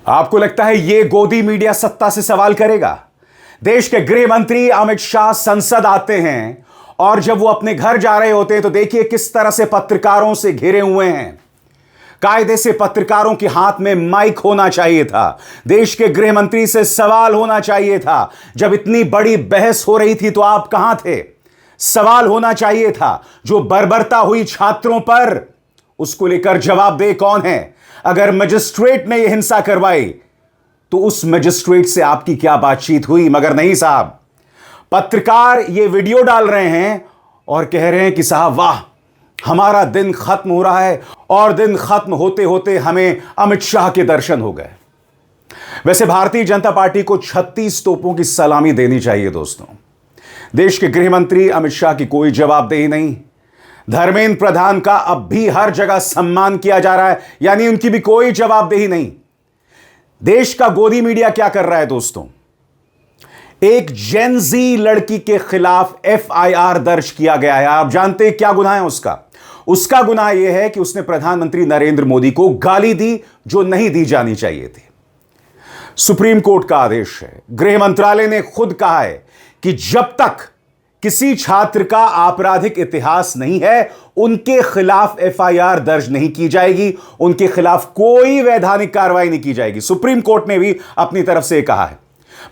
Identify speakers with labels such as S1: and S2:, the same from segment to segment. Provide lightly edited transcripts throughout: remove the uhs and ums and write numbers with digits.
S1: आपको लगता है यह गोदी मीडिया सत्ता से सवाल करेगा? देश के गृह मंत्री अमित शाह संसद आते हैं और जब वो अपने घर जा रहे होते हैं तो देखिए किस तरह से पत्रकारों से घिरे हुए हैं। कायदे से पत्रकारों के हाथ में माइक होना चाहिए था। देश के गृह मंत्री से सवाल होना चाहिए था। जब इतनी बड़ी बहस हो रही थी तो आप कहां थे? सवाल होना चाहिए था। जो बर्बरता हुई छात्रों पर, उसको लेकर जवाब दे कौन है? अगर मजिस्ट्रेट ने यह हिंसा करवाई तो उस मजिस्ट्रेट से आपकी क्या बातचीत हुई? मगर नहीं साहब, पत्रकार ये वीडियो डाल रहे हैं और कह रहे हैं कि साहब वाह, हमारा दिन खत्म हो रहा है, और दिन खत्म होते होते हमें अमित शाह के दर्शन हो गए। वैसे भारतीय जनता पार्टी को 36 तोपों की सलामी देनी चाहिए दोस्तों। देश के गृह मंत्री अमित शाह की कोई जवाबदेही नहीं। धर्मेंद्र प्रधान का अब भी हर जगह सम्मान किया जा रहा है, यानी उनकी भी कोई जवाबदेही नहीं। देश का गोदी मीडिया क्या कर रहा है दोस्तों? एक जेनजी लड़की के खिलाफ एफआईआर दर्ज किया गया है। आप जानते हैं क्या गुनाह है उसका? उसका गुनाह यह है कि उसने प्रधानमंत्री नरेंद्र मोदी को गाली दी जो नहीं दी जानी चाहिए थी। सुप्रीम कोर्ट का आदेश है। गृह मंत्रालय ने खुद कहा है कि जब तक किसी छात्र का आपराधिक इतिहास नहीं है, उनके खिलाफ एफआईआर दर्ज नहीं की जाएगी, उनके खिलाफ कोई वैधानिक कार्रवाई नहीं की जाएगी। सुप्रीम कोर्ट ने भी अपनी तरफ से कहा है।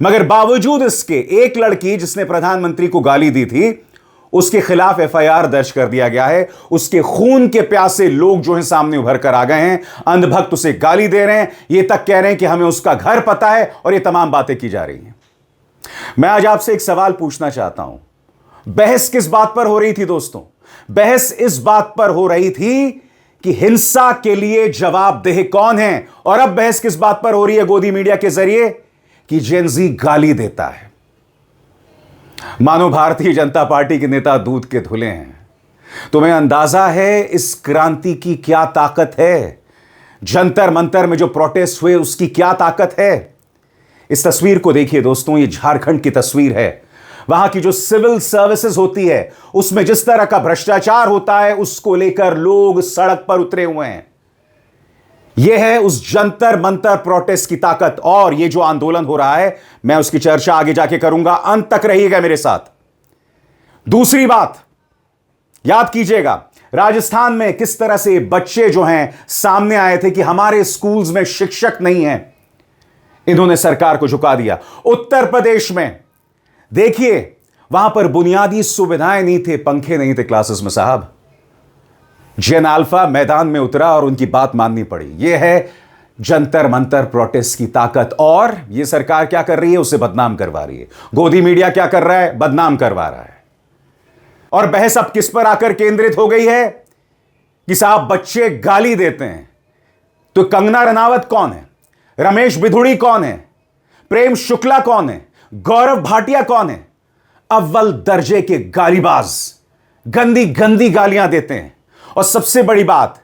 S1: मगर बावजूद इसके एक लड़की जिसने प्रधानमंत्री को गाली दी थी, उसके खिलाफ एफआईआर दर्ज कर दिया गया है। उसके खून के प्यासे लोग जो हैं सामने उभर कर आ गए हैं। अंधभक्त उसे गाली दे रहे हैं, ये तक कह रहे हैं कि हमें उसका घर पता है, और ये तमाम बातें की जा रही हैं। मैं आज आपसे एक सवाल पूछना चाहता हूं। बहस किस बात पर हो रही थी दोस्तों? बहस इस बात पर हो रही थी कि हिंसा के लिए जवाबदेह कौन है, और अब बहस किस बात पर हो रही है गोदी मीडिया के जरिए कि जेनजी गाली देता है। मानो भारतीय जनता पार्टी के नेता दूध के धुले हैं। तुम्हें अंदाजा है इस क्रांति की क्या ताकत है? जंतर मंतर में जो प्रोटेस्ट हुए उसकी क्या ताकत है? इस तस्वीर को देखिए दोस्तों, ये झारखंड की तस्वीर है। वहां की जो सिविल सर्विसेज होती है उसमें जिस तरह का भ्रष्टाचार होता है, उसको लेकर लोग सड़क पर उतरे हुए हैं। यह है उस जंतर मंतर प्रोटेस्ट की ताकत। और यह जो आंदोलन हो रहा है, मैं उसकी चर्चा आगे जाके करूंगा, अंत तक रहिएगा मेरे साथ। दूसरी बात याद कीजिएगा, राजस्थान में किस तरह से बच्चे जो हैं सामने आए थे कि हमारे स्कूल्स में शिक्षक नहीं हैं, इन्होंने सरकार को झुका दिया। उत्तर प्रदेश में देखिए, वहां पर बुनियादी सुविधाएं नहीं थे, पंखे नहीं थे क्लासेस में साहब। जेन अल्फा मैदान में उतरा और उनकी बात माननी पड़ी। यह है जंतर मंतर प्रोटेस्ट की ताकत। और यह सरकार क्या कर रही है? उसे बदनाम करवा रही है। गोदी मीडिया क्या कर रहा है? बदनाम करवा रहा है। और बहस अब किस पर आकर केंद्रित हो गई है कि साहब बच्चे गाली देते हैं तो कंगना रनावत कौन है? रमेश बिधुड़ी कौन है? प्रेम शुक्ला कौन है? गौरव भाटिया कौन है? अव्वल दर्जे के गालीबाज, गंदी गंदी गालियां देते हैं। और सबसे बड़ी बात,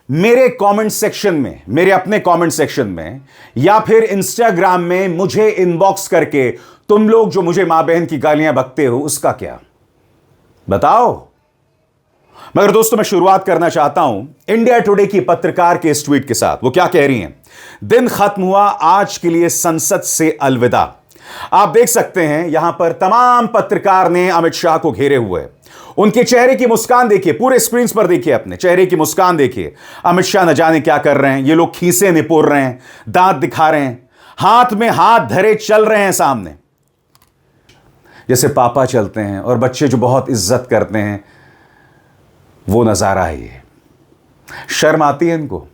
S1: मेरे कमेंट सेक्शन में, मेरे अपने कमेंट सेक्शन में या फिर इंस्टाग्राम में मुझे इनबॉक्स करके तुम लोग जो मुझे मां बहन की गालियां बकते हो, उसका क्या बताओ? मगर दोस्तों, मैं शुरुआत करना चाहता हूं इंडिया टुडे की पत्रकार के इस ट्वीट के साथ। वो क्या कह रही हैं? दिन खत्म हुआ, आज के लिए संसद से अलविदा। आप देख सकते हैं यहां पर तमाम पत्रकार ने अमित शाह को घेरे हुए। उनके चेहरे की मुस्कान देखिए, पूरे स्क्रीन पर देखिए, अपने चेहरे की मुस्कान देखिए। अमित शाह न जाने क्या कर रहे हैं। ये लोग खीसे निपोर रहे हैं, दांत दिखा रहे हैं, हाथ में हाथ धरे चल रहे हैं सामने, जैसे पापा चलते हैं। और बच्चे जो बहुत इज्जत करते हैं, वो नजारा है ये। शर्म आती है इनको?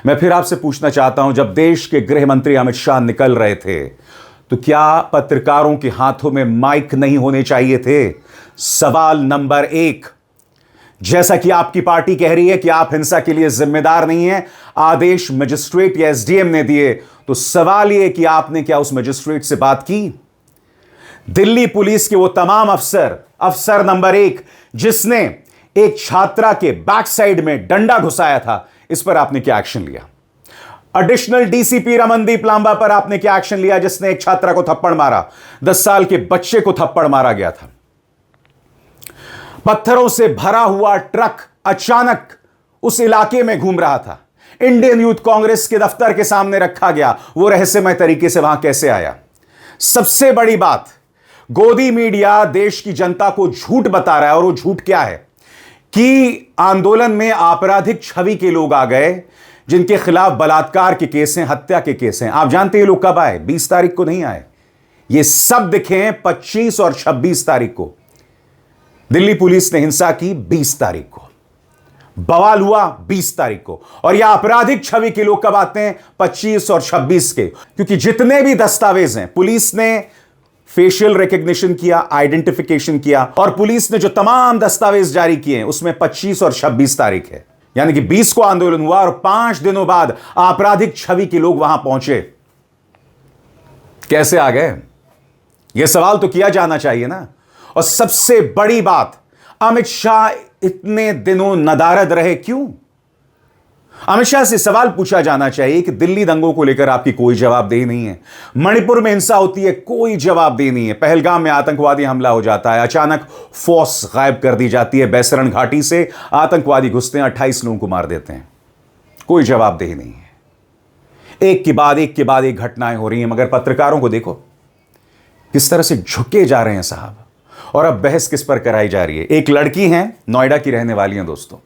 S1: मैं फिर आपसे पूछना चाहता हूं, जब देश के गृह मंत्री अमित शाह निकल रहे थे तो क्या पत्रकारों के हाथों में माइक नहीं होने चाहिए थे? सवाल नंबर 1। जैसा कि आपकी पार्टी कह रही है कि आप हिंसा के लिए जिम्मेदार नहीं हैं, आदेश मजिस्ट्रेट या एसडीएम ने दिए, तो सवाल यह कि आपने क्या उस मजिस्ट्रेट से बात की? दिल्ली पुलिस के वो तमाम अफसर नंबर 1 जिसने एक छात्रा के बैक साइड में डंडा घुसाया था, इस पर आपने क्या एक्शन लिया? एडिशनल डीसीपी रमनदीप लांबा पर आपने क्या एक्शन लिया, जिसने एक छात्रा को थप्पड़ मारा? 10 साल के बच्चे को थप्पड़ मारा गया था। पत्थरों से भरा हुआ ट्रक अचानक उस इलाके में घूम रहा था। इंडियन यूथ कांग्रेस के दफ्तर के सामने रखा गया, वो रहस्यमय तरीके से वहां कैसे आया? सबसे बड़ी बात, गोदी मीडिया देश की जनता को झूठ बता रहा है, और वो झूठ क्या है कि आंदोलन में आपराधिक छवि के लोग आ गए जिनके खिलाफ बलात्कार के केस हैं, हत्या के केस हैं। आप जानते हैं ये लोग कब आए? 20 तारीख को नहीं आए, ये सब दिखे 25 और 26 तारीख को। दिल्ली पुलिस ने हिंसा की 20 तारीख को, बवाल हुआ 20 तारीख को, और यह आपराधिक छवि के लोग कब आते हैं? 25 और 26 के। क्योंकि जितने भी दस्तावेज हैं, पुलिस ने फेशियल रिकग्निशन किया, आइडेंटिफिकेशन किया, और पुलिस ने जो तमाम दस्तावेज जारी किए हैं उसमें 25 और 26 तारीख है। यानी कि 20 को आंदोलन हुआ और 5 दिनों बाद आपराधिक छवि के लोग वहां पहुंचे। कैसे आ गए? यह सवाल तो किया जाना चाहिए ना। और सबसे बड़ी बात, अमित शाह इतने दिनों नदारद रहे, क्यों? अमित शाह से सवाल पूछा जाना चाहिए कि दिल्ली दंगों को लेकर आपकी कोई जवाबदेही नहीं है, मणिपुर में हिंसा होती है, कोई जवाबदेही नहीं है, पहलगाम में आतंकवादी हमला हो जाता है, अचानक फोर्स गायब कर दी जाती है, बैसरण घाटी से आतंकवादी घुसते हैं, 28 लोगों को मार देते हैं, कोई जवाबदेही नहीं है। एक के बाद एक घटनाएं हो रही हैं, मगर पत्रकारों को देखो किस तरह से झुके जा रहे हैं साहब। और अब बहस किस पर कराई जा रही है? एक लड़की है, नोएडा की रहने वाली है दोस्तों,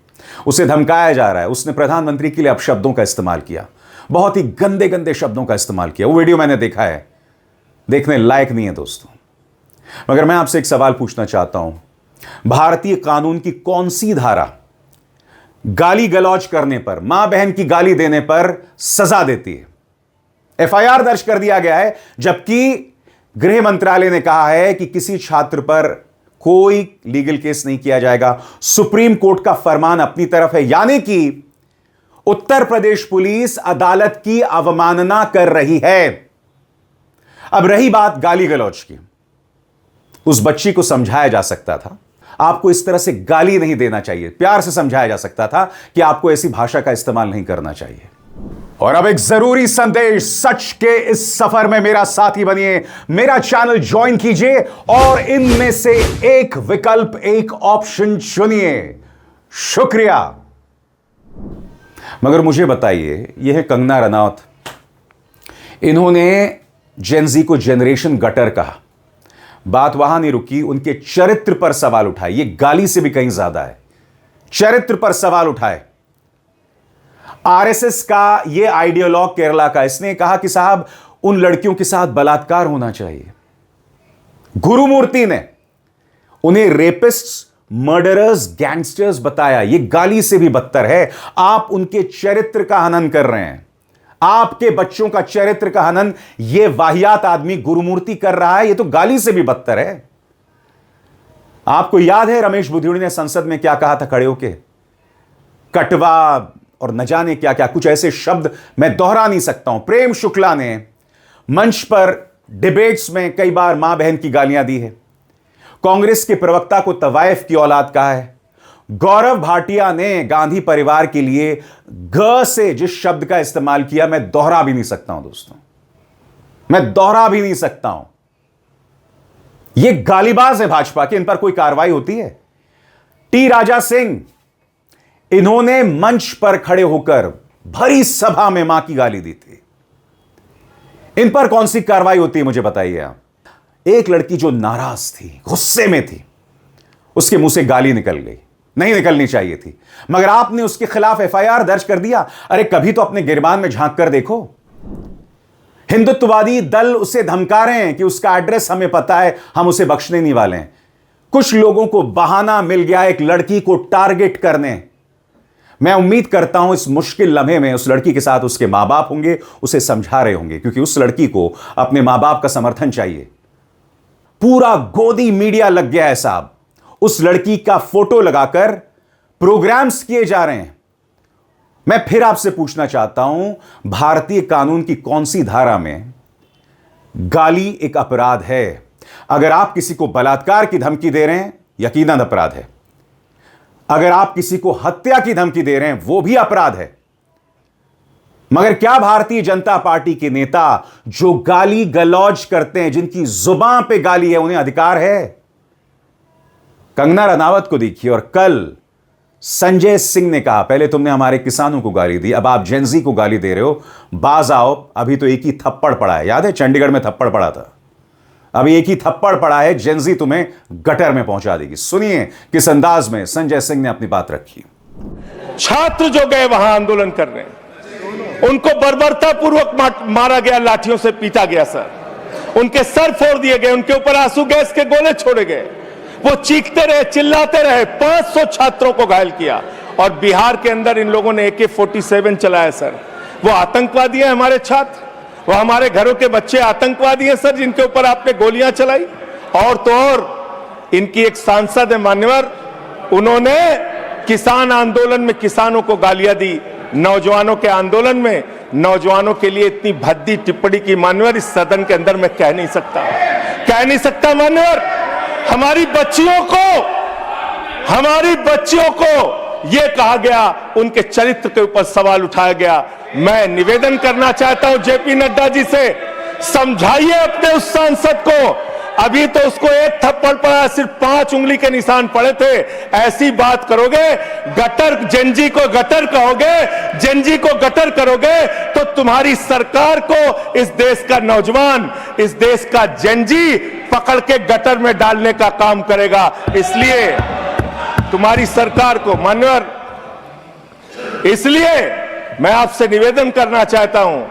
S1: उसे धमकाया जा रहा है, उसने प्रधानमंत्री के लिए अपशब्दों का इस्तेमाल किया, बहुत ही गंदे गंदे शब्दों का इस्तेमाल किया। वो वीडियो मैंने देखा है, देखने लायक नहीं है दोस्तों। मगर मैं आपसे एक सवाल पूछना चाहता हूं, भारतीय कानून की कौन सी धारा गाली गलौज करने पर, मां बहन की गाली देने पर सजा देती है? एफआईआर दर्ज कर दिया गया है, जबकि गृह मंत्रालय ने कहा है कि किसी छात्र पर कोई लीगल केस नहीं किया जाएगा। सुप्रीम कोर्ट का फरमान अपनी तरफ है, यानी कि उत्तर प्रदेश पुलिस अदालत की अवमानना कर रही है। अब रही बात गाली गलौज की, उस बच्ची को समझाया जा सकता था, आपको इस तरह से गाली नहीं देना चाहिए, प्यार से समझाया जा सकता था कि आपको ऐसी भाषा का इस्तेमाल नहीं करना चाहिए। और अब एक जरूरी संदेश, सच के इस सफर में मेरा साथी बनिए, मेरा चैनल ज्वाइन कीजिए और इनमें से एक विकल्प, एक ऑप्शन चुनिए। शुक्रिया। मगर मुझे बताइए, यह है कंगना रनौत, इन्होंने जेनजी को जनरेशन गटर कहा। बात वहां नहीं रुकी, उनके चरित्र पर सवाल उठाए, यह गाली से भी कहीं ज्यादा है, चरित्र पर सवाल उठाए। आरएसएस का ये आइडियोलॉग केरला का, इसने कहा कि साहब उन लड़कियों के साथ बलात्कार होना चाहिए। गुरुमूर्ति ने उन्हें रेपिस्ट्स, मर्डरर्स, गैंगस्टर्स बताया। ये गाली से भी बदतर है। आप उनके चरित्र का हनन कर रहे हैं, आपके बच्चों का चरित्र का हनन ये वाहियात आदमी गुरुमूर्ति कर रहा है। ये तो गाली से भी बदतर है। आपको याद है रमेश बुधियोड़ी ने संसद में क्या कहा था खड़े होके? कटवा और न जाने क्या क्या, कुछ ऐसे शब्द मैं दोहरा नहीं सकता हूं। प्रेम शुक्ला ने मंच पर डिबेट्स में कई बार मां बहन की गालियां दी है। कांग्रेस के प्रवक्ता को तवायफ की औलाद कहा है। गौरव भाटिया ने गांधी परिवार के लिए ग से जिस शब्द का इस्तेमाल किया, मैं दोहरा भी नहीं सकता हूं दोस्तों, मैं दोहरा भी नहीं सकता हूं। यह गालीबाज है भाजपा के, इन पर कोई कार्रवाई होती है? टी राजा सिंह, इन्होंने मंच पर खड़े होकर भरी सभा में मां की गाली दी थी, इन पर कौन सी कार्रवाई होती है मुझे बताइए आप? एक लड़की जो नाराज थी, गुस्से में थी, उसके मुंह से गाली निकल गई, नहीं निकलनी चाहिए थी, मगर आपने उसके खिलाफ एफआईआर दर्ज कर दिया। अरे कभी तो अपने गिरबान में झांक कर देखो। हिंदुत्ववादी दल उसे धमका रहे हैं कि उसका एड्रेस हमें पता है, हम उसे बख्शने नहीं वाले हैं। कुछ लोगों को बहाना मिल गया एक लड़की को टारगेट करने। मैं उम्मीद करता हूं इस मुश्किल लम्हे में उस लड़की के साथ उसके मां बाप होंगे, उसे समझा रहे होंगे, क्योंकि उस लड़की को अपने मां बाप का समर्थन चाहिए। पूरा गोदी मीडिया लग गया है साहब, उस लड़की का फोटो लगाकर प्रोग्राम्स किए जा रहे हैं। मैं फिर आपसे पूछना चाहता हूं, भारतीय कानून की कौन सी धारा में गाली एक अपराध है? अगर आप किसी को बलात्कार की धमकी दे रहे हैं, यकीनन अपराध है। अगर आप किसी को हत्या की धमकी दे रहे हैं, वो भी अपराध है। मगर क्या भारतीय जनता पार्टी के नेता जो गाली गलौज करते हैं, जिनकी जुबान पे गाली है, उन्हें अधिकार है? कंगना रनावत को देखिए और कल संजय सिंह ने कहा, पहले तुमने हमारे किसानों को गाली दी, अब आप जेनजी को गाली दे रहे हो, बाज आओ, अभी तो एक ही थप्पड़ पड़ा है। याद है चंडीगढ़ में थप्पड़ पड़ा था, अभी एक ही थप्पड़ पड़ा है, जेनजी तुम्हें गटर में पहुंचा देगी। सुनिए किस अंदाज में संजय सिंह ने अपनी बात रखी।
S2: छात्र जो गए वहां आंदोलन करने, उनको बर्बरतापूर्वक मारा गया, लाठियों से पीटा गया सर, उनके सर फोड़ दिए गए, उनके ऊपर आंसू गैस के गोले छोड़े गए, वो चीखते रहे, चिल्लाते रहे, 500 छात्रों को घायल किया। और बिहार के अंदर इन लोगों ने AK-47 चलाया सर। वो आतंकवादी हैं हमारे छात्र, वो हमारे घरों के बच्चे आतंकवादी हैं सर, जिनके ऊपर आपने गोलियां चलाई। और तो और इनकी एक सांसद है मान्यवर, उन्होंने किसान आंदोलन में किसानों को गालियां दी, नौजवानों के आंदोलन में नौजवानों के लिए इतनी भद्दी टिप्पणी की मान्यवर, इस सदन के अंदर मैं कह नहीं सकता मान्यवर। हमारी बच्चियों को यह कहा गया, उनके चरित्र के ऊपर सवाल उठाया गया। मैं निवेदन करना चाहता हूं जेपी नड्डा जी से, समझाइए अपने उस सांसद को, अभी तो उसको एक थप्पड़ पड़ा, सिर्फ 5 उंगली के निशान पड़े थे। ऐसी बात करोगे, गटर जेनजी को गटर कहोगे, जेनजी को गटर करोगे, तो तुम्हारी सरकार को इस देश का नौजवान, इस देश का जेनजी पकड़ के गटर में डालने का काम करेगा। इसलिए तुम्हारी सरकार को मान्यवर, इसलिए मैं आपसे निवेदन करना चाहता हूं,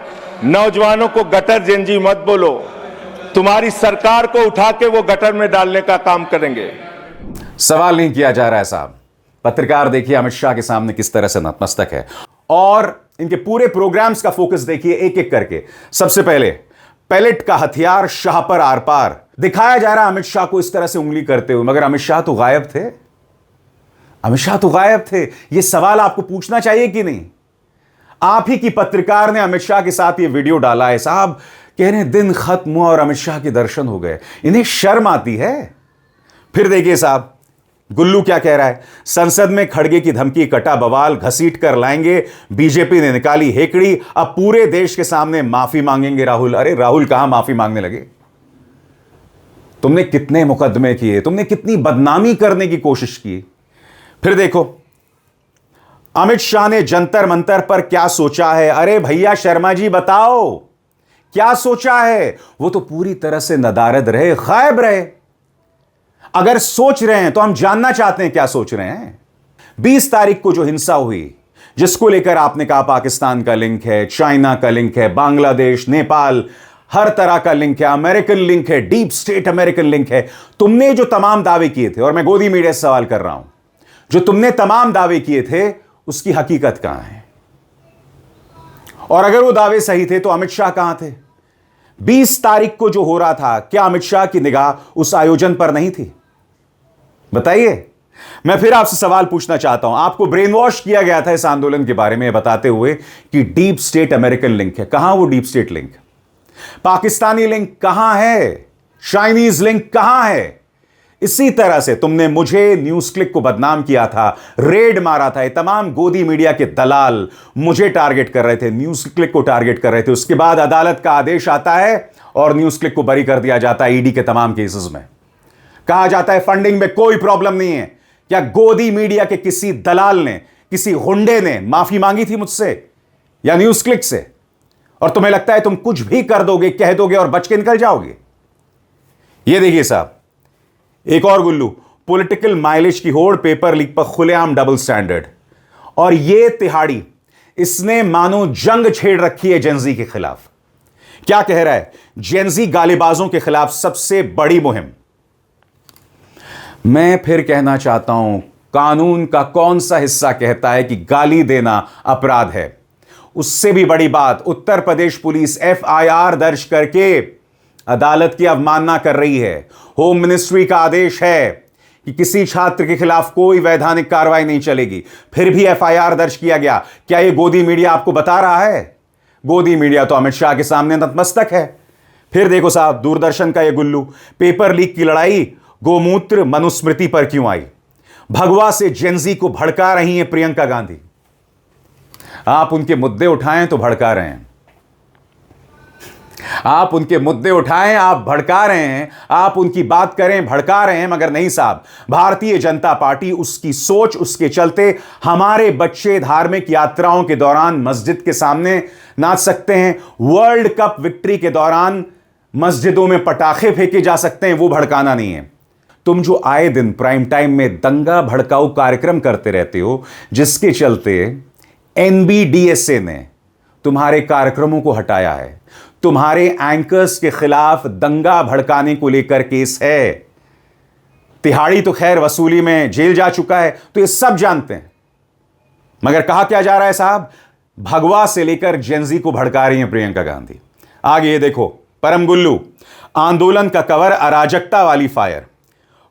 S2: नौजवानों को गटर जेनजी मत बोलो, तुम्हारी सरकार को उठा के वो गटर में डालने का काम करेंगे।
S1: सवाल नहीं किया जा रहा है साहब। पत्रकार देखिए अमित शाह के सामने किस तरह से नतमस्तक है, और इनके पूरे प्रोग्राम्स का फोकस देखिए एक एक करके। सबसे पहले पैलेट का हथियार शाह पर आर पार दिखाया जा रहा है अमित शाह को इस तरह से उंगली करते हुए, मगर अमित शाह तो गायब थे। अमित शाह तो गायब थे। यह सवाल आपको पूछना चाहिए कि नहीं? आप ही की पत्रकार ने अमित शाह के साथ यह वीडियो डाला है साहब, कह रहे हैं दिन खत्म हुआ और अमित शाह के दर्शन हो गए। इन्हें शर्म आती है? फिर देखिए साहब, गुल्लू क्या कह रहा है, संसद में खड़गे की धमकी, कटा बवाल, घसीट कर लाएंगे, बीजेपी ने निकाली हेकड़ी, अब पूरे देश के सामने माफी मांगेंगे राहुल। अरे राहुल कहां माफी मांगने लगे? तुमने कितने मुकदमे किए, तुमने कितनी बदनामी करने की कोशिश की। फिर देखो अमित शाह ने जंतर मंतर पर क्या सोचा है। अरे भैया शर्मा जी बताओ क्या सोचा है? वो तो पूरी तरह से नदारद रहे, गायब रहे। अगर सोच रहे हैं तो हम जानना चाहते हैं क्या सोच रहे हैं। 20 तारीख को जो हिंसा हुई, जिसको लेकर आपने कहा पाकिस्तान का लिंक है, चाइना का लिंक है, बांग्लादेश, नेपाल, हर तरह का लिंक है, अमेरिकन लिंक है, डीप स्टेट अमेरिकन लिंक है। तुमने जो तमाम दावे किए थे, और मैं गोदी मीडिया से सवाल कर रहा हूं, जो तुमने तमाम दावे किए थे उसकी हकीकत कहां है? और अगर वो दावे सही थे तो अमित शाह कहां थे? 20 तारीख को जो हो रहा था, क्या अमित शाह की निगाह उस आयोजन पर नहीं थी? बताइए। मैं फिर आपसे सवाल पूछना चाहता हूं, आपको ब्रेन वॉश किया गया था इस आंदोलन के बारे में बताते हुए कि डीप स्टेट अमेरिकन लिंक है। कहां वो deep state link? Pakistani link कहां है? चाइनीज लिंक कहां है? इसी तरह से तुमने मुझे, न्यूज क्लिक को बदनाम किया था, रेड मारा था। ये तमाम गोदी मीडिया के दलाल मुझे टारगेट कर रहे थे, न्यूज क्लिक को टारगेट कर रहे थे। उसके बाद अदालत का आदेश आता है और न्यूज क्लिक को बरी कर दिया जाता है। ईडी के तमाम केसेस में कहा जाता है फंडिंग में कोई प्रॉब्लम नहीं है। क्या गोदी मीडिया के किसी दलाल ने, किसी गुंडे ने माफी मांगी थी मुझसे या न्यूज क्लिक से? और तुम्हें लगता है तुम कुछ भी कर दोगे, कह दोगे और बच के निकल जाओगे? यह देखिए साहब, एक और गुल्लू, पॉलिटिकल माइलेज की होड़, पेपर लीक पर खुलेआम डबल स्टैंडर्ड। और यह तिहाड़ी, इसने मानो जंग छेड़ रखी है जेनजी के खिलाफ। क्या कह रहा है? जेनजी गालीबाजों के खिलाफ सबसे बड़ी मुहिम। मैं फिर कहना चाहता हूं, कानून का कौन सा हिस्सा कहता है कि गाली देना अपराध है? उससे भी बड़ी बात, उत्तर प्रदेश पुलिस FIR दर्ज करके अदालत की अवमानना कर रही है। होम मिनिस्ट्री का आदेश है कि किसी छात्र के खिलाफ कोई वैधानिक कार्रवाई नहीं चलेगी, फिर भी FIR दर्ज किया गया। क्या यह गोदी मीडिया आपको बता रहा है? गोदी मीडिया तो अमित शाह के सामने नतमस्तक है। फिर देखो साहब, दूरदर्शन का यह गुल्लू, पेपर लीक की लड़ाई गोमूत्र मनुस्मृति पर क्यों आई? भगवा से जेनजी को भड़का रही हैं प्रियंका गांधी। आप उनके मुद्दे उठाएं तो भड़का रहे हैं। आप उनके मुद्दे उठाएं, आप भड़का रहे हैं, आप उनकी बात करें, भड़का रहे हैं, मगर नहीं साहब, भारतीय जनता पार्टी, उसकी सोच, उसके चलते हमारे बच्चे धार्मिक यात्राओं के दौरान मस्जिद के सामने नाच सकते हैं, वर्ल्ड कप विक्ट्री के दौरान मस्जिदों में पटाखे फेंके जा सकते हैं, वो भड़काना नहीं है। तुम जो आए दिन प्राइम टाइम में दंगा भड़काऊ कार्यक्रम करते रहते हो, जिसके चलते एनबीडीएसए ने तुम्हारे कार्यक्रमों को हटाया है, तुम्हारे एंकर्स के खिलाफ दंगा भड़काने को लेकर केस है, तिहाड़ी तो खैर वसूली में जेल जा चुका है, तो ये सब जानते हैं। मगर कहा क्या जा रहा है साहब, भगवा से लेकर जेनजी को भड़का रही हैं प्रियंका गांधी। आगे ये देखो, परम गुल्लू, आंदोलन का कवर अराजकता वाली फायर,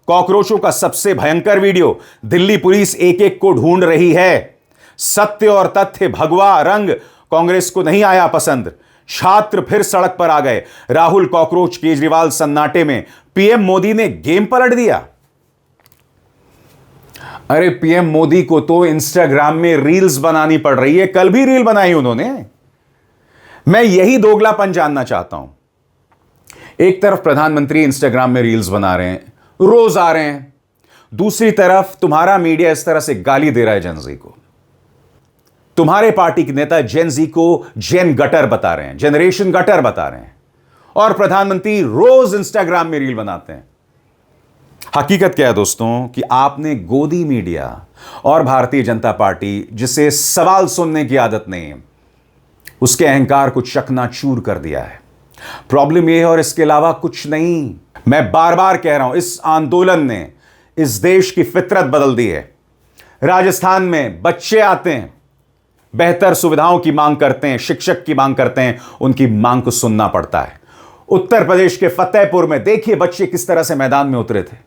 S1: कॉकरोचों का सबसे भयंकर वीडियो, दिल्ली पुलिस एक एक को ढूंढ रही है, सत्य और तथ्य भगवा रंग कांग्रेस को नहीं आया पसंद, छात्र फिर सड़क पर आ गए, राहुल कॉकरोच, केजरीवाल सन्नाटे में, पीएम मोदी ने गेम पलट दिया। अरे पीएम मोदी को तो इंस्टाग्राम में रील्स बनानी पड़ रही है, कल भी रील बनाई उन्होंने। मैं यही दोगलापन जानना चाहता हूं। एक तरफ प्रधानमंत्री इंस्टाग्राम में रील्स बना रहे हैं, रोज आ रहे हैं, दूसरी तरफ तुम्हारा मीडिया इस तरह से गाली दे रहा है जेनजी को। तुम्हारे पार्टी के नेता जेनजी को जेन गटर बता रहे हैं, जनरेशन गटर बता रहे हैं, और प्रधानमंत्री रोज इंस्टाग्राम में रील बनाते हैं। हकीकत क्या है दोस्तों कि आपने गोदी मीडिया और भारतीय जनता पार्टी, जिसे सवाल सुनने की आदत नहीं है, उसके अहंकार को चकनाचूर कर दिया है। प्रॉब्लम यह है और इसके अलावा कुछ नहीं। मैं बार बार कह रहा हूं, इस आंदोलन ने इस देश की फितरत बदल दी है। राजस्थान में बच्चे आते हैं, बेहतर सुविधाओं की मांग करते हैं, शिक्षक की मांग करते हैं, उनकी मांग को सुनना पड़ता है। उत्तर प्रदेश के फतेहपुर में देखिए बच्चे किस तरह से मैदान में उतरे थे,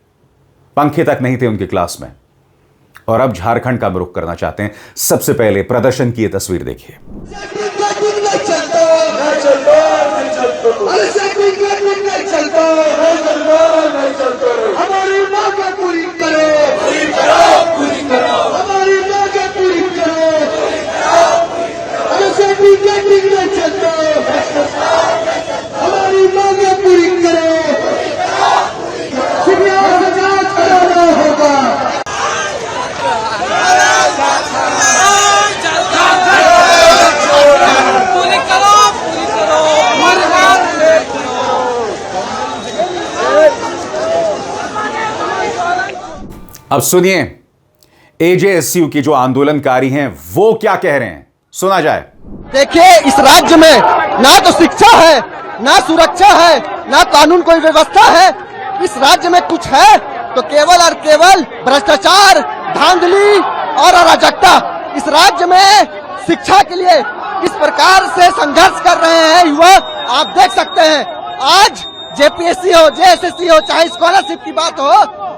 S1: पंखे तक नहीं थे उनकी क्लास में। और अब झारखंड का रुख करना चाहते हैं। सबसे पहले प्रदर्शन की यह तस्वीर देखिए।
S3: हमारी मांग पूरी करो, हमारी मांग पूरी करो, हमारी मांग पूरी करो, जांच कराना होगा।
S1: अब सुनिए एजेएसयू की जो आंदोलनकारी हैं वो क्या कह रहे हैं, सुना जाए।
S4: देखिए, इस राज्य में ना तो शिक्षा है, ना सुरक्षा है, ना कानून कोई व्यवस्था है। इस राज्य में कुछ है तो केवल और केवल भ्रष्टाचार, धांधली और अराजकता। इस राज्य में शिक्षा के लिए इस प्रकार से संघर्ष कर रहे हैं युवा, आप देख सकते हैं। आज जेपीएससी हो, जेएसएससी हो, चाहे स्कॉलरशिप की बात हो,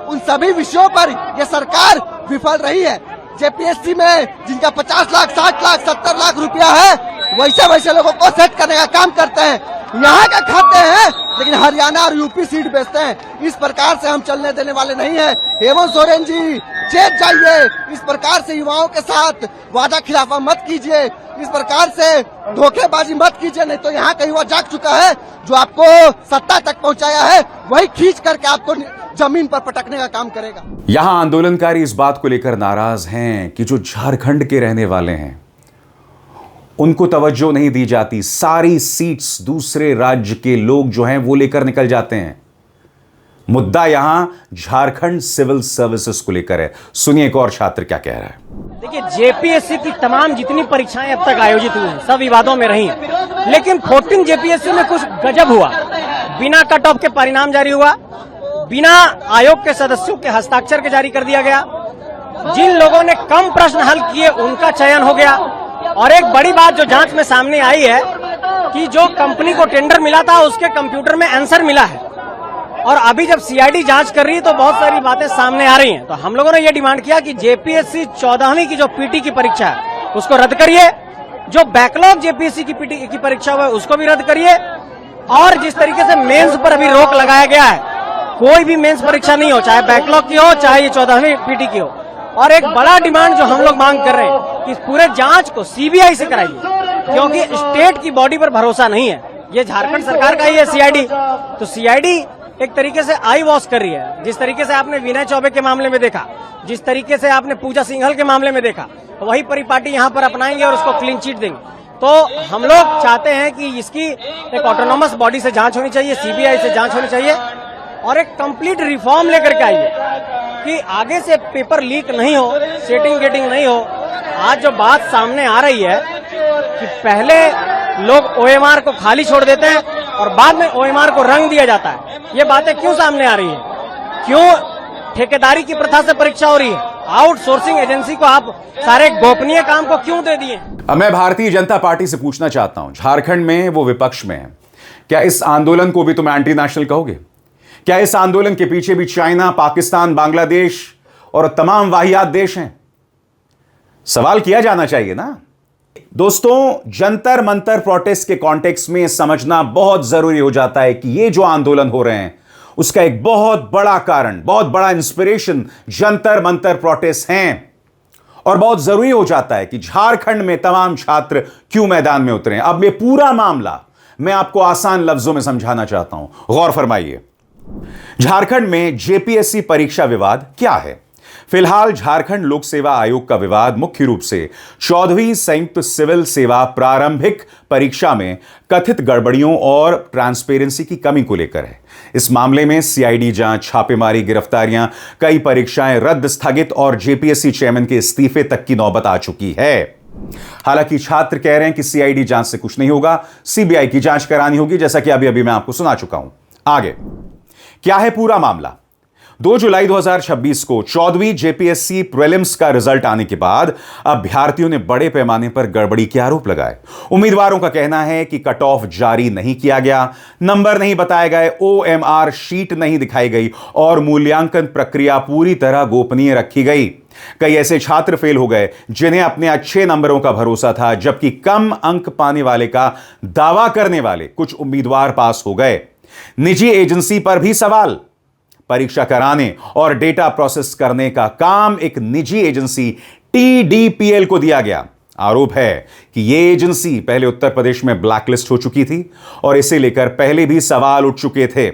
S4: उन सभी विषयों पर यह सरकार विफल रही है। जेपीएससी में जिनका 50 लाख, 60 लाख, 70 लाख रुपया है, वैसे वैसे लोगों को सेट करने का काम करते हैं। यहाँ का खाते हैं लेकिन हरियाणा और यूपी सीट बेचते हैं। इस प्रकार से हम चलने देने वाले नहीं हैं। हेमंत सोरेन जी, चेत जाइए, इस प्रकार से युवाओं के साथ वादा खिलाफा मत कीजिए, इस प्रकार से धोखेबाजी मत कीजिए, नहीं तो यहाँ का युवा जाग चुका है। जो आपको सत्ता तक पहुँचाया है वही खींच करके आपको जमीन पर पटकने का काम करेगा।
S1: यहां आंदोलनकारी इस बात को लेकर नाराज हैं कि जो झारखंड के रहने वाले हैं उनको तवज्जो नहीं दी जाती। सारी सीट्स दूसरे राज्य के लोग जो हैं वो लेकर निकल जाते हैं। मुद्दा यहां झारखंड सिविल सर्विसेज को लेकर है। सुनिए एक और छात्र क्या कह रहा है।
S5: देखिए, जेपीएससी की तमाम जितनी परीक्षाएं अब तक आयोजित हुई हैं सब विवादों में रही हैं, लेकिन 14 जेपीएससी में कुछ गजब हुआ। बिना कट ऑफ के परिणाम जारी हुआ, बिना आयोग के सदस्यों के हस्ताक्षर के जारी कर दिया गया। जिन लोगों ने कम प्रश्न हल किए उनका चयन हो गया। और एक बड़ी बात जो जांच में सामने आई है कि जो कंपनी को टेंडर मिला था उसके कंप्यूटर में आंसर मिला है। और अभी जब सीआईडी जांच कर रही है तो बहुत सारी बातें सामने आ रही हैं। तो हम लोगों ने ये डिमांड किया कि जेपीएससी 14वीं की जो पीटी की परीक्षा है उसको रद्द करिए, जो बैकलॉग जेपीएससी की पीटी की परीक्षा हुआ है उसको भी रद्द करिए, और जिस तरीके से मेंस पर अभी रोक लगाया गया है, कोई भी मेंस परीक्षा नहीं हो, चाहे बैकलॉग की हो चाहे ये 14वीं पीटी की हो। और एक बड़ा डिमांड जो हम लोग मांग कर रहे हैं कि पूरे जांच को सीबीआई से कराइए, क्योंकि स्टेट की बॉडी पर भरोसा नहीं है। ये झारखंड सरकार का ही है सीआईडी। तो सीआईडी एक तरीके से आई वॉश कर रही है। जिस तरीके से आपने विनय चौबे के मामले में देखा, जिस तरीके से आपने पूजा सिंघल के मामले में देखा, वही परिपाटी यहाँ पर अपनाएंगे और उसको क्लीन चिट देंगे। तो हम लोग चाहते हैं कि इसकी एक ऑटोनोमस बॉडी से जांच होनी चाहिए, सीबीआई से जांच होनी चाहिए और एक कंप्लीट रिफॉर्म लेकर के आइए कि आगे से पेपर लीक नहीं हो, सेटिंग गेटिंग नहीं हो। आज जो बात सामने आ रही है कि पहले लोग ओएमआर को खाली छोड़ देते हैं और बाद में ओएमआर को रंग दिया जाता है, ये बातें क्यों सामने आ रही है? क्यों ठेकेदारी की प्रथा से परीक्षा हो रही है? आउटसोर्सिंग एजेंसी को आप सारे गोपनीय काम को क्यों दे दिए?
S1: अब मैं भारतीय जनता पार्टी से पूछना चाहता हूं, झारखंड में वो विपक्ष में है, क्या इस आंदोलन को भी तुम एंटी नेशनल कहोगे? क्या इस आंदोलन के पीछे भी चाइना, पाकिस्तान, बांग्लादेश और तमाम वाहियात देश हैं? सवाल किया जाना चाहिए ना। दोस्तों, जंतर मंतर प्रोटेस्ट के कॉन्टेक्स्ट में समझना बहुत जरूरी हो जाता है कि ये जो आंदोलन हो रहे हैं उसका एक बहुत बड़ा कारण, बहुत बड़ा इंस्पिरेशन जंतर मंतर प्रोटेस्ट हैं। और बहुत जरूरी हो जाता है कि झारखंड में तमाम छात्र क्यों मैदान में उतरे। अब ये पूरा मामला मैं आपको आसान लफ्जों में समझाना चाहता हूं, गौर फरमाइए। झारखंड में जेपीएससी परीक्षा विवाद क्या है? फिलहाल झारखंड लोक सेवा आयोग का विवाद मुख्य रूप से 14वीं संयुक्त सिविल सेवा प्रारंभिक परीक्षा में कथित गड़बड़ियों और ट्रांसपेरेंसी की कमी को लेकर है। इस मामले में सीआईडी जांच, छापेमारी, गिरफ्तारियां, कई परीक्षाएं रद्द, स्थगित और जेपीएससी चेयरमैन के इस्तीफे तक की नौबत आ चुकी है। हालांकि छात्र कह रहे हैं कि सीआईडी जांच से कुछ नहीं होगा, सीबीआई की जांच करानी होगी, जैसा कि अभी मैं आपको सुना चुका हूं। आगे क्या है पूरा मामला? 2 जुलाई 2026 को 14वीं जेपीएससी प्रीलिम्स का रिजल्ट आने के बाद अभ्यर्थियों ने बड़े पैमाने पर गड़बड़ी के आरोप लगाए। उम्मीदवारों का कहना है कि कट ऑफ जारी नहीं किया गया, नंबर नहीं बताए गए, ओएमआर शीट नहीं दिखाई गई और मूल्यांकन प्रक्रिया पूरी तरह गोपनीय रखी गई। कई ऐसे छात्र फेल हो गए जिन्हें अपने अच्छे नंबरों का भरोसा था, जबकि कम अंक पाने वाले का दावा करने वाले कुछ उम्मीदवार पास हो गए। निजी एजेंसी पर भी सवाल। परीक्षा कराने और डेटा प्रोसेस करने का काम एक निजी एजेंसी टीडीपीएल को दिया गया। आरोप है कि यह एजेंसी पहले उत्तर प्रदेश में ब्लैकलिस्ट हो चुकी थी और इसे लेकर पहले भी सवाल उठ चुके थे।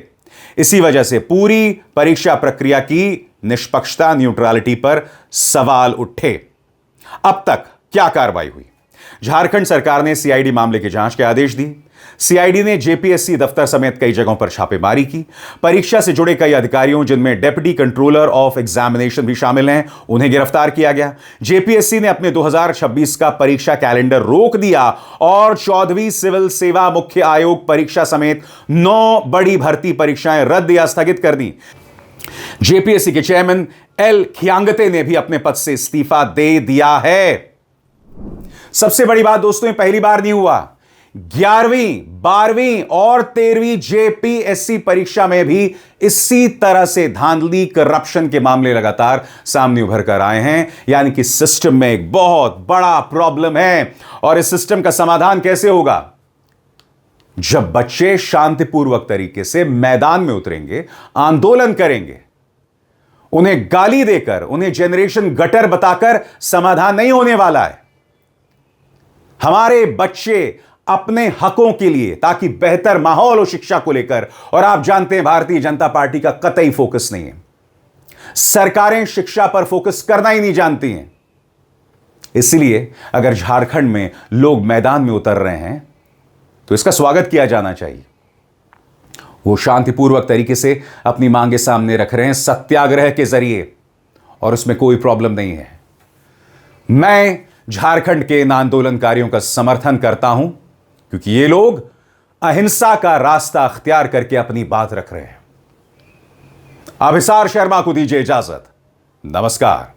S1: इसी वजह से पूरी परीक्षा प्रक्रिया की निष्पक्षता, न्यूट्रलिटी पर सवाल उठे। अब तक क्या कार्रवाई हुई? झारखंड सरकार ने सीआईडी मामले की जांच के आदेश दिए। सीआईडी ने जेपीएससी दफ्तर समेत कई जगहों पर छापेमारी की। परीक्षा से जुड़े कई अधिकारियों, जिनमें डेप्यूटी कंट्रोलर ऑफ एग्जामिनेशन भी शामिल हैं, उन्हें गिरफ्तार किया गया। जेपीएससी ने अपने 2026 का परीक्षा कैलेंडर रोक दिया और 14वीं सिविल सेवा मुख्य आयोग परीक्षा समेत 9 बड़ी भर्ती परीक्षाएं रद्द या स्थगित कर दी। जेपीएससी के चेयरमैन एल खियांगते ने भी अपने पद से इस्तीफा दे दिया है। सबसे बड़ी बात दोस्तों, पहली बार नहीं हुआ। 11वीं, 12वीं और 13वीं जेपीएससी परीक्षा में भी इसी तरह से धांधली, करप्शन के मामले लगातार सामने उभर कर आए हैं। यानी कि सिस्टम में एक बहुत बड़ा प्रॉब्लम है। और इस सिस्टम का समाधान कैसे होगा? जब बच्चे शांतिपूर्वक तरीके से मैदान में उतरेंगे, आंदोलन करेंगे। उन्हें गाली देकर, उन्हें जनरेशन गटर बताकर समाधान नहीं होने वाला है। हमारे बच्चे अपने हकों के लिए, ताकि बेहतर माहौल हो शिक्षा को लेकर, और आप जानते हैं भारतीय जनता पार्टी का कतई फोकस नहीं है। सरकारें शिक्षा पर फोकस करना ही नहीं जानती हैं। इसलिए अगर झारखंड में लोग मैदान में उतर रहे हैं तो इसका स्वागत किया जाना चाहिए। वो शांतिपूर्वक तरीके से अपनी मांगे सामने रख रहे हैं सत्याग्रह के जरिए, और उसमें कोई प्रॉब्लम नहीं है। मैं झारखंड के इन आंदोलनकारियों का समर्थन करता हूं, क्योंकि ये लोग अहिंसा का रास्ता अख्तियार करके अपनी बात रख रहे हैं। अभिसार शर्मा को दीजिए इजाजत। नमस्कार।